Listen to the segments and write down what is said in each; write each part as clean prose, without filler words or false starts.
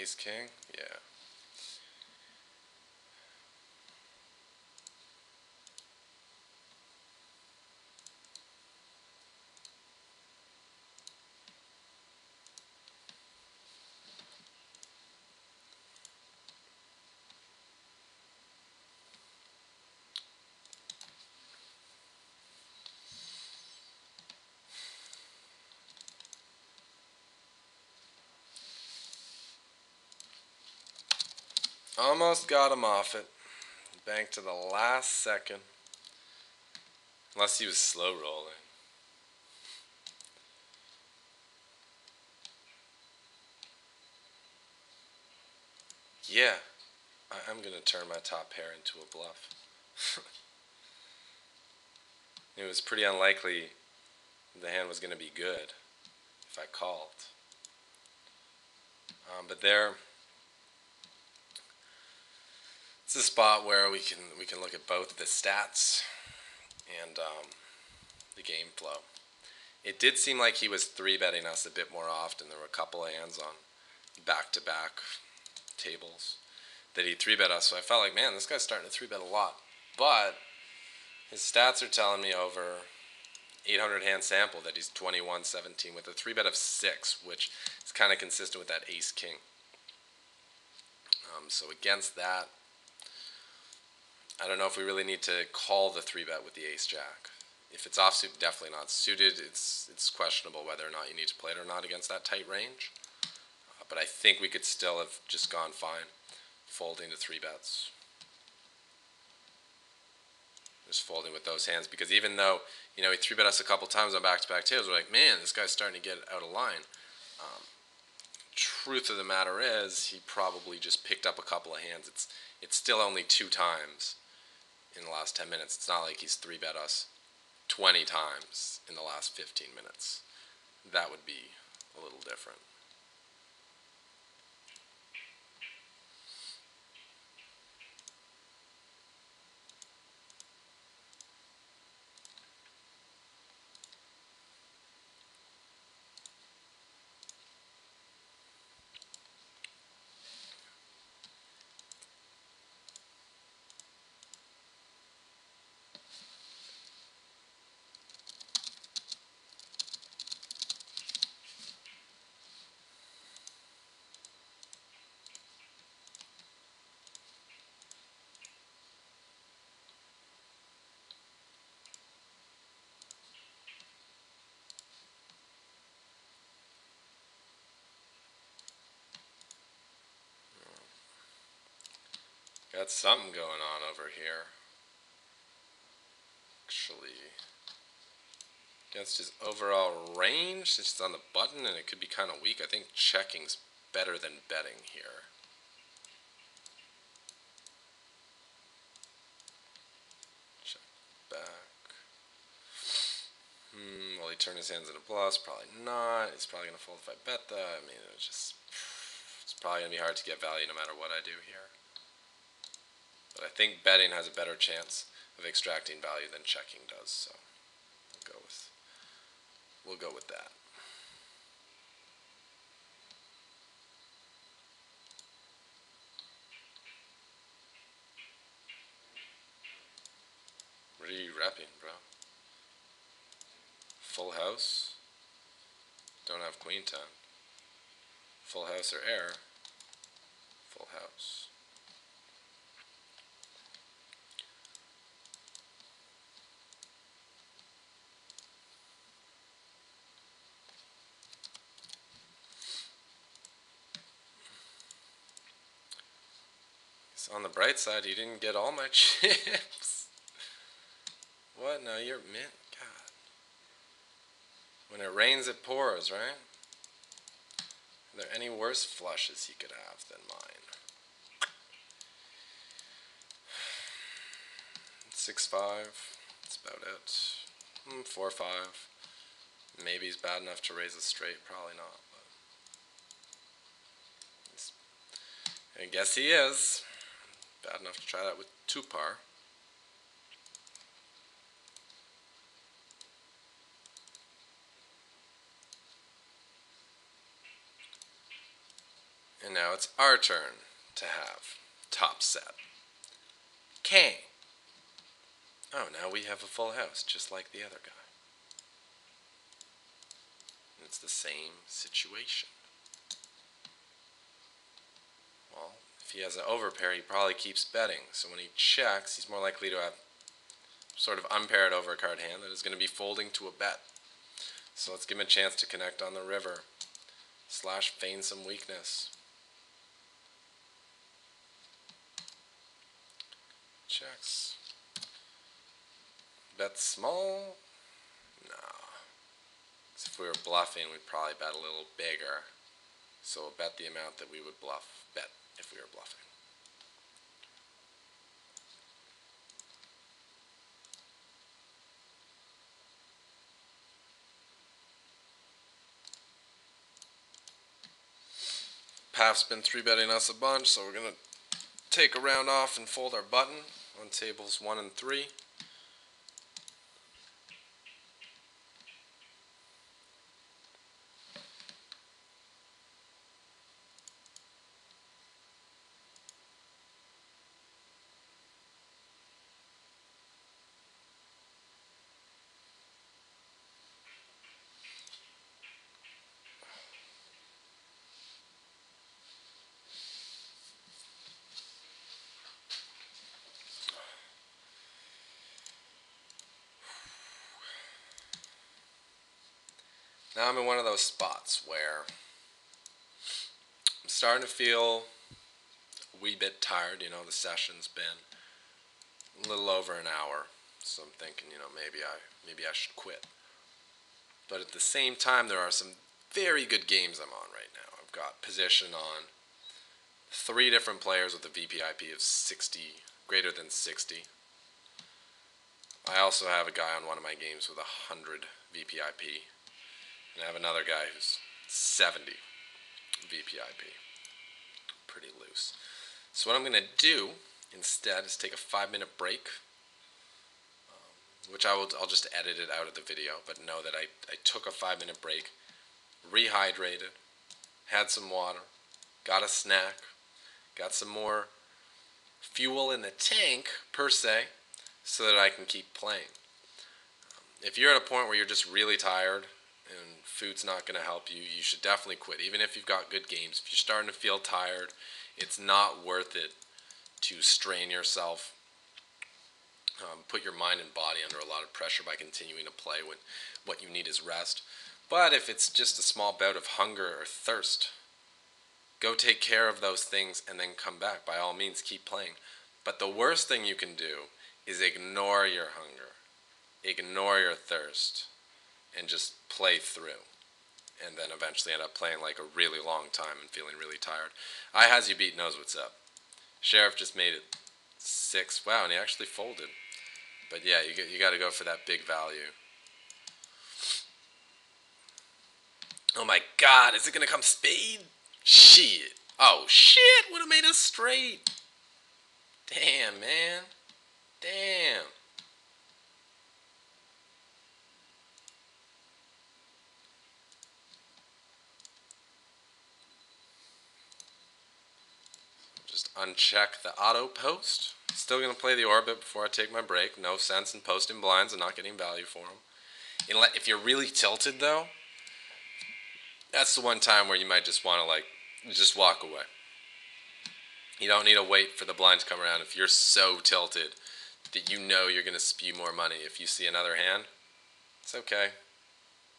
Ace king? Yeah. Almost got him off it. Banked to the last second. Unless he was slow rolling. Yeah. I'm going to turn my top pair into a bluff. It was pretty unlikely the hand was going to be good if I called. But there, it's a spot where we can look at both the stats and the game flow. It did seem like he was 3-betting us a bit more often. There were a couple of hands on back-to-back tables that he 3-bet us, so I felt like, man, this guy's starting to 3-bet a lot. But his stats are telling me over 800 hand sample that he's 21-17 with a 3-bet of 6, which is kind of consistent with that ace-king. So against that, I don't know if we really need to call the 3-bet with the ace-jack. If it's offsuit, definitely not. Suited, it's questionable whether or not you need to play it or not against that tight range. But I think we could still have just gone fine, folding to 3-bets. Just folding with those hands, because even though, he 3-bet us a couple times on back-to-back tables, we're like, man, this guy's starting to get out of line. Truth of the matter is, he probably just picked up a couple of hands. It's still only 2 times in the last 10 minutes. It's not like he's 3-bet us 20 times in the last 15 minutes. That would be a little different. Got something going on over here. Actually, against his overall range, it's on the button and it could be kind of weak. I think checking's better than betting here. Check back. Will he turn his hands into bluffs? Probably not. He's probably going to fold if I bet that. I mean, it's probably going to be hard to get value no matter what I do here. But I think betting has a better chance of extracting value than checking does, so we'll go with that. What are you repping, bro? Full house? Don't have queen 10. Full house or air? Full house. So on the bright side, you didn't get all my chips. What? No, you're mint. God. When it rains, it pours, right? Are there any worse flushes he could have than mine? 6-5. That's about it. 4-5. Maybe he's bad enough to raise a straight. Probably not. But I guess he is. Bad enough to try that with 2-par. And now it's our turn to have top set. King. Oh, now we have a full house, just like the other guy. It's the same situation. Well, if he has an overpair, he probably keeps betting. So when he checks, he's more likely to have sort of unpaired overcard hand that is going to be folding to a bet. So let's give him a chance to connect on the river. / feign some weakness. Checks. Bet small? No. If we were bluffing, we'd probably bet a little bigger. So we'll bet the amount that we would bet if we were bluffing. Paf's been 3-betting us a bunch, so we're going to take a round off and fold our button on tables 1 and 3. Now I'm in one of those spots where I'm starting to feel a wee bit tired. You know, the session's been a little over an hour, so I'm thinking, you know, maybe I should quit. But at the same time, there are some very good games I'm on right now. I've got position on 3 different players with a VPIP of 60, greater than 60. I also have a guy on one of my games with 100 VPIP. And I have another guy who's 70 VPIP. Pretty loose. So what I'm going to do instead is take a 5-minute break, which I'll just edit it out of the video, but know that I took a 5-minute break, rehydrated, had some water, got a snack, got some more fuel in the tank, per se, so that I can keep playing. If you're at a point where you're just really tired and food's not going to help you, you should definitely quit. Even if you've got good games, if you're starting to feel tired, it's not worth it to strain yourself, put your mind and body under a lot of pressure by continuing to play when what you need is rest. But if it's just a small bout of hunger or thirst, go take care of those things and then come back. By all means, keep playing. But the worst thing you can do is ignore your hunger, ignore your thirst, and just play through. And then eventually end up playing like a really long time and feeling really tired. I Has You Beat knows what's up. Sheriff just made it 6. Wow, and he actually folded. But yeah, you got to go for that big value. Oh my God, is it going to come spade? Shit. Oh shit, would have made us straight. Damn, man. Damn. Just uncheck the auto post. Still going to play the orbit before I take my break. No sense in posting blinds and not getting value for them. If you're really tilted, though, that's the one time where you might just want to, just walk away. You don't need to wait for the blind to come around. If you're so tilted that you know you're going to spew more money if you see another hand, it's okay.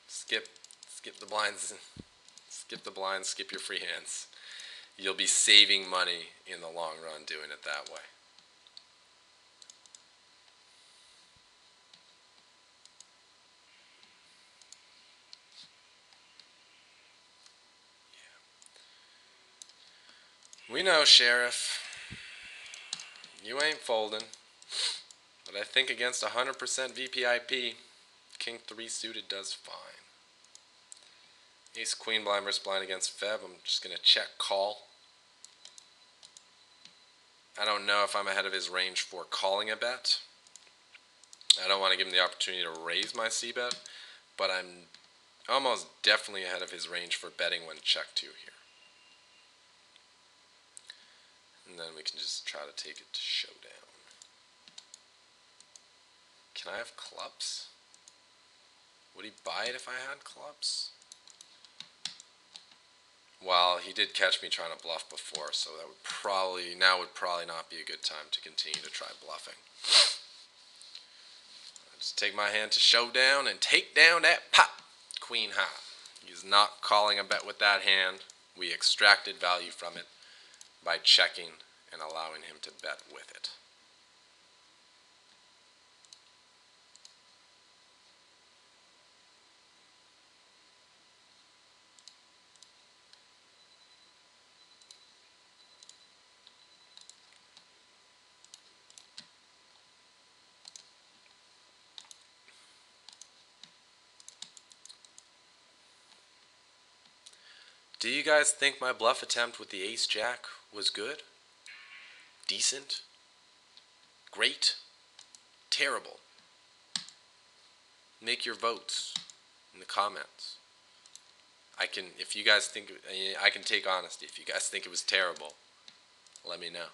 Skip the blinds. Skip the blinds, skip your free hands. You'll be saving money in the long run doing it that way. We know, Sheriff, you ain't folding, but I think against 100% VPIP, King 3 suited does fine. Ace Queen blind versus blind against Feb. I'm just going to check call. I don't know if I'm ahead of his range for calling a bet. I don't want to give him the opportunity to raise my C-bet, but I'm almost definitely ahead of his range for betting when check 2 here. And then we can just try to take it to showdown. Can I have clubs? Would he buy it if I had clubs? Well, he did catch me trying to bluff before, so that would probably not be a good time to continue to try bluffing. I'll just take my hand to showdown and take down that pot. Queen high. He's not calling a bet with that hand. We extracted value from it by checking and allowing him to bet with it. Do you guys think my bluff attempt with the ace-jack was good? Decent? Great? Terrible? Make your votes in the comments. If you guys think, I can take honesty. If you guys think it was terrible, let me know.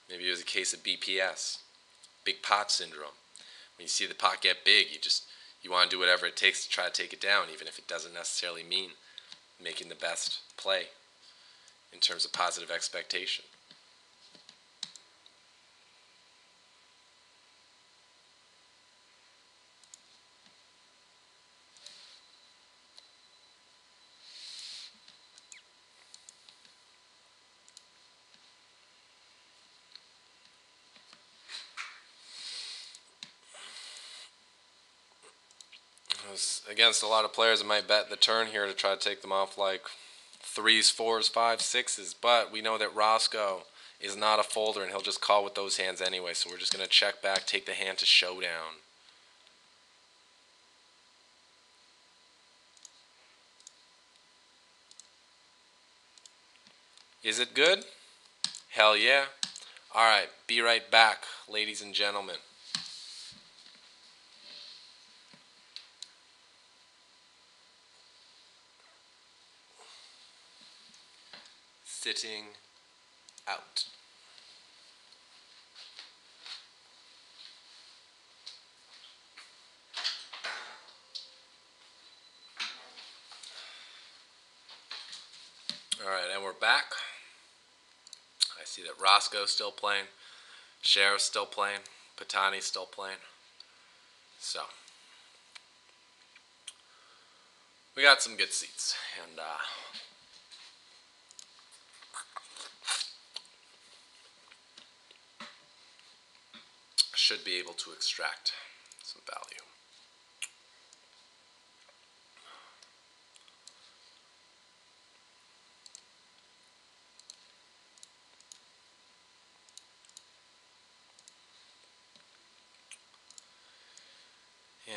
Maybe it was a case of BPS, big pot syndrome. When you see the pot get big, you want to do whatever it takes to try to take it down, even if it doesn't necessarily mean making the best play in terms of positive expectation. Against a lot of players, I might bet the turn here to try to take them off like 3s, 4s, 5s, 6s. But we know that Roscoe is not a folder, and he'll just call with those hands anyway. So we're just going to check back, take the hand to showdown. Is it good? Hell yeah. All right, be right back, ladies and gentlemen. Sitting out. All right, and we're back. I see that Roscoe's still playing, Sheriff's still playing, Patani's still playing. So we got some good seats, and should be able to extract some value.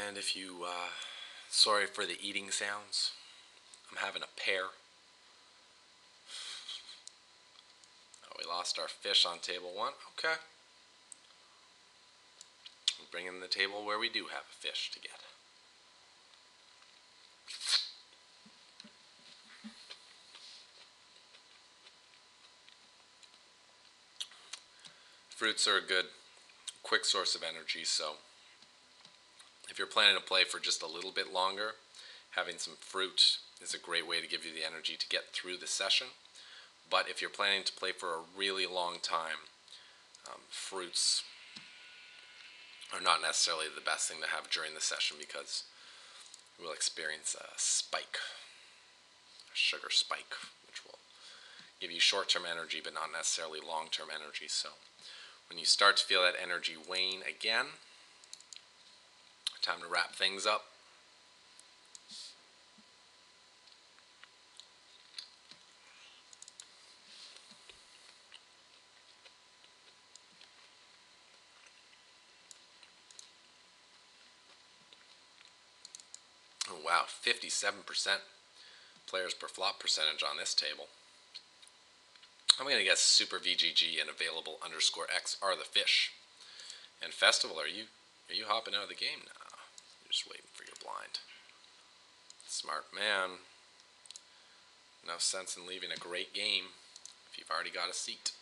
And if you, sorry for the eating sounds, I'm having a pear. Oh, we lost our fish on table 1. Okay. We'll bring in the table where we do have a fish to get. Fruits are a good, quick source of energy, so if you're planning to play for just a little bit longer, having some fruit is a great way to give you the energy to get through the session. But if you're planning to play for a really long time, fruits are not necessarily the best thing to have during the session because you will experience a spike, a sugar spike, which will give you short-term energy but not necessarily long-term energy. So when you start to feel that energy wane again, time to wrap things up. Oh wow, 57% players per flop percentage on this table. I'm going to guess Super VGG and available _X are the fish. And Festival, are you hopping out of the game now? You're just waiting for your blind. Smart man. Now no sense in leaving a great game if you've already got a seat.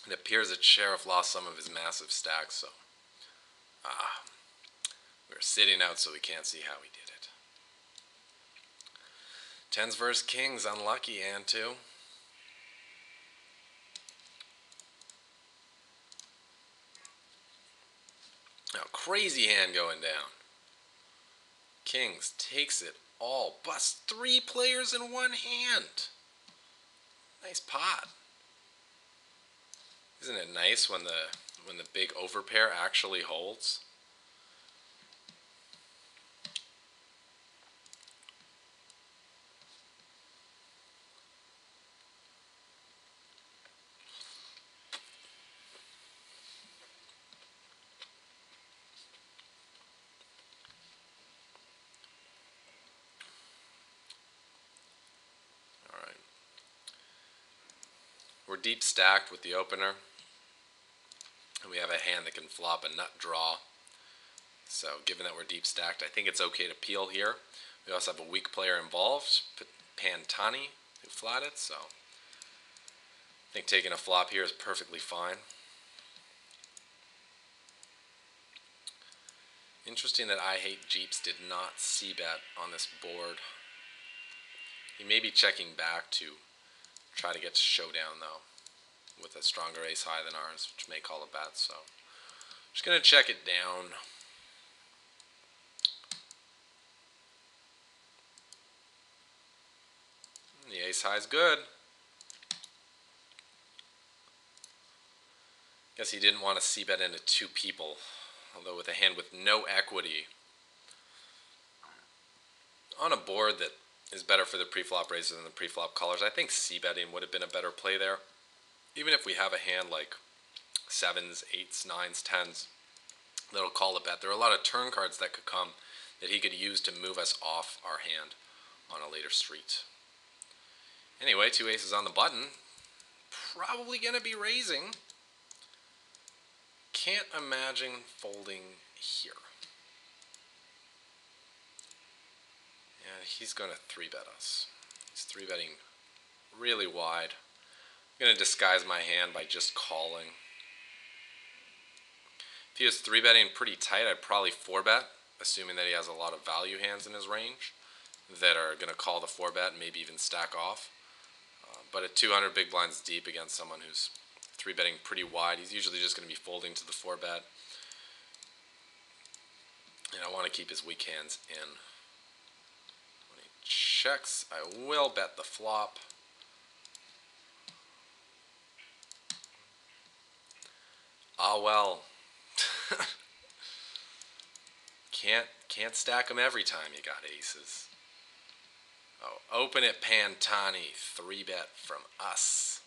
It appears that Sheriff lost some of his massive stacks, so we're sitting out so we can't see how he did it. Tens versus kings, unlucky, and two. Now, crazy hand going down. Kings takes it all, busts 3 players in one hand. Nice pot. Isn't it nice when the big overpair actually holds? All right. We're deep stacked with the opener, and we have a hand that can flop a nut draw. So given that we're deep stacked, I think it's okay to peel here. We also have a weak player involved, Bwin.Party, who flatted, so I think taking a flop here is perfectly fine. Interesting that I Hate Jeeps did not c-bet on this board. He may be checking back to try to get to showdown though, with a stronger ace high than ours, which may call a bet, so just going to check it down. The ace high is good. Guess he didn't want to c-bet into 2 people, although with a hand with no equity on a board that is better for the pre-flop raises than the pre-flop callers, I think c-betting would have been a better play there. Even if we have a hand like 7s, 8s, 9s, 10s that'll call a bet, there are a lot of turn cards that could come that he could use to move us off our hand on a later street. Anyway, 2 aces on the button. Probably going to be raising. Can't imagine folding here. And he's going to 3-bet us. He's 3-betting really wide. I'm going to disguise my hand by just calling. If he was 3-betting pretty tight, I'd probably 4-bet, assuming that he has a lot of value hands in his range that are going to call the 4-bet and maybe even stack off. But at 200 big blinds deep against someone who's 3-betting pretty wide, he's usually just going to be folding to the 4-bet. And I want to keep his weak hands in. When he checks, I will bet the flop. Ah well. Can't stack them every time you got aces. Oh, open it, Bwin.Party, 3-bet from us.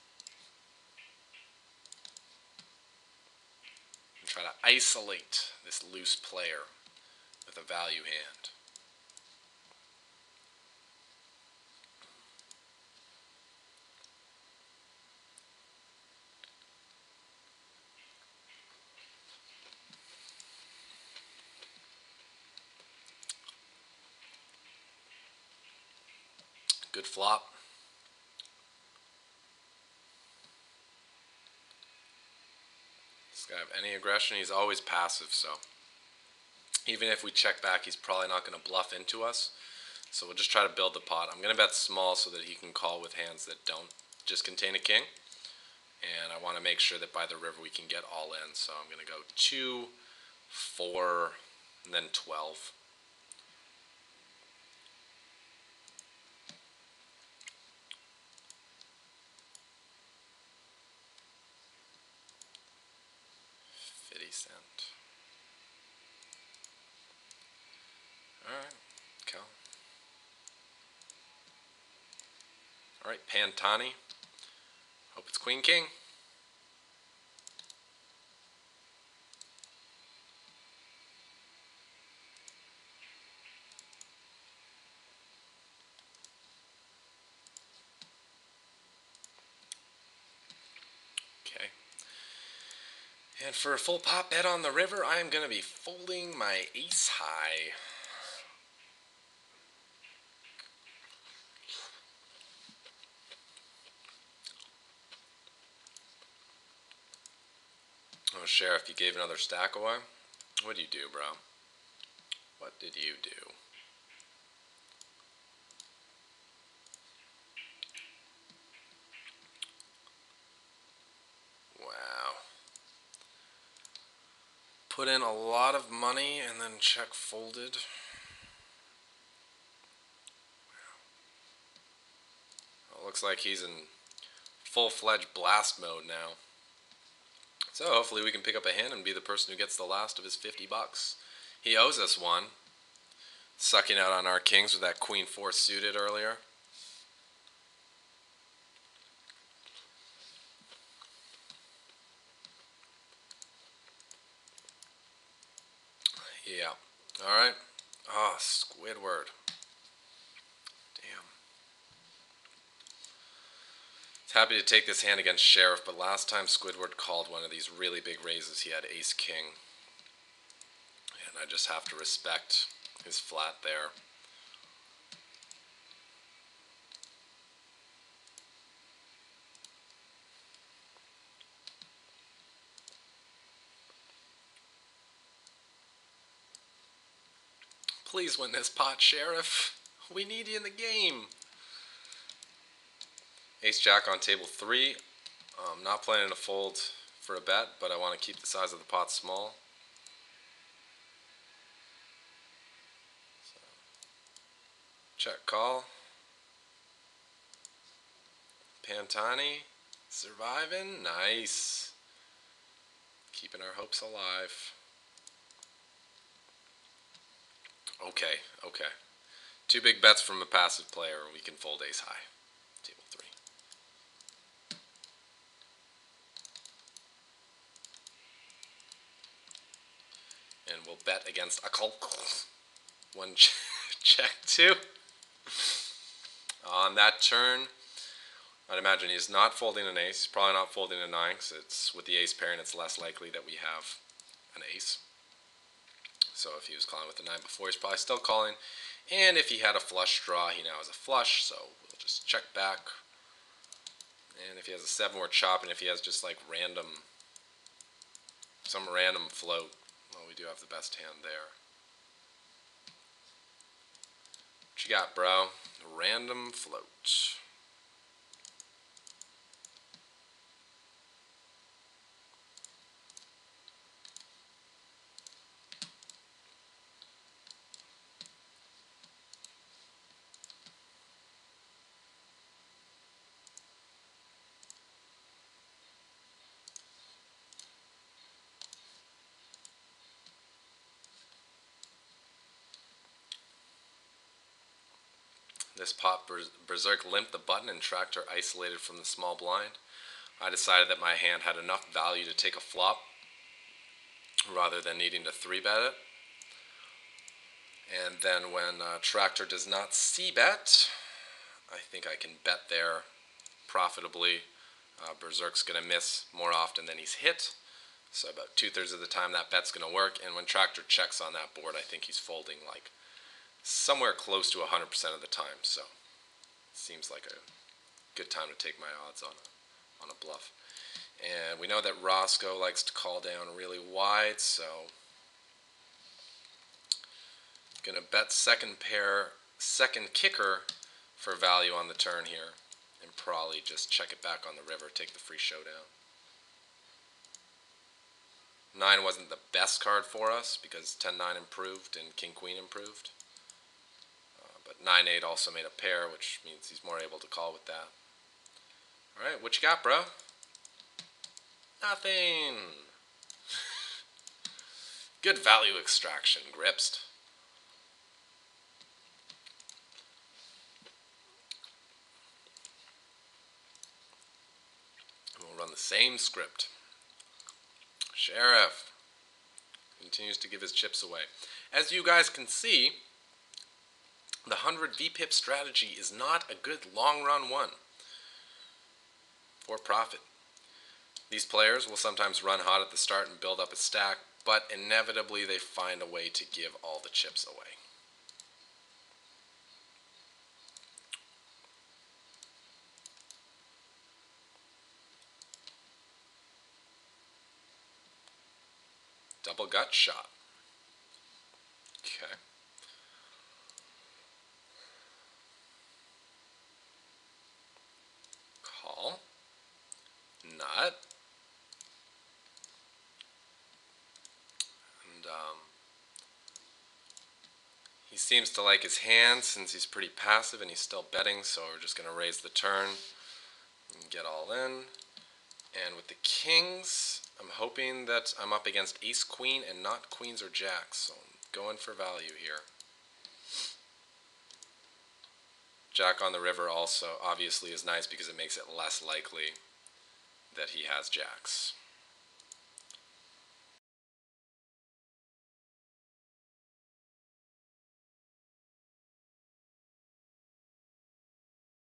And try to isolate this loose player with a value hand. Good flop. This guy have any aggression? He's always passive, so even if we check back, he's probably not going to bluff into us. So we'll just try to build the pot. I'm going to bet small so that he can call with hands that don't just contain a king. And I want to make sure that by the river we can get all in. So I'm going to go 2, 4, and then 12. $0.50. Alright, go. Alright, Bwin.Party. Hope it's Queen King. And for a full pot bet on the river, I am going to be folding my ace high. Oh, Sheriff, you gave another stack away? What did you do, bro? What did you do? Wow. Put in a lot of money and then check folded. Well, looks like he's in full-fledged blast mode now. So hopefully we can pick up a hand and be the person who gets the last of his 50 bucks. He owes us one. Sucking out on our kings with that queen 4 suited earlier. Yeah. Alright. Oh, Squidward. Damn. Happy to take this hand against Sheriff, but last time Squidward called one of these really big raises, he had ace king. And I just have to respect his flat there. Please win this pot, Sheriff. We need you in the game. Ace Jack on table 3. Not planning to fold for a bet, but I want to keep the size of the pot small. So, check call. Pantani surviving. Nice. Keeping our hopes alive. Okay. Two big bets from a passive player. We can fold ace high. Table 3. And we'll bet against a Akulk. One check 2. On that turn, I'd imagine he's not folding an ace. He's probably not folding a 9 because it's with the ace pair and it's less likely that we have an ace. So if he was calling with the 9 before, he's probably still calling. And if he had a flush draw, he now has a flush, so we'll just check back. And if he has a 7, we're chopping. If he has just like some random float, well, we do have the best hand there. What you got, bro? Random float. This pot, Berserk limped the button and Tractor isolated from the small blind. I decided that my hand had enough value to take a flop rather than needing to 3-bet it. And then when Tractor does not c-bet, I think I can bet there profitably. Berserk's going to miss more often than he's hit. So about 2/3 of the time that bet's going to work. And when Tractor checks on that board, I think he's folding like somewhere close to 100% of the time, so it seems like a good time to take my odds on a bluff. And we know that Roscoe likes to call down really wide, so gonna bet second kicker for value on the turn here, and probably just check it back on the river, take the free showdown. 9 wasn't the best card for us because 10-9 improved and King-Queen improved. But 9-8 also made a pair, which means he's more able to call with that. Alright, what you got, bro? Nothing. Good value extraction, Gripst. And we'll run the same script. Sheriff continues to give his chips away. As you guys can see, the 100 VPIP strategy is not a good long-run one for profit. These players will sometimes run hot at the start and build up a stack, but inevitably they find a way to give all the chips away. Double gut shot. Okay. Call. Nut. And he seems to like his hand since he's pretty passive and he's still betting, so we're just going to raise the turn and get all in. And with the kings, I'm hoping that I'm up against ace-queen and not queens or jacks, so I'm going for value here. Jack on the river also obviously is nice because it makes it less likely that he has jacks.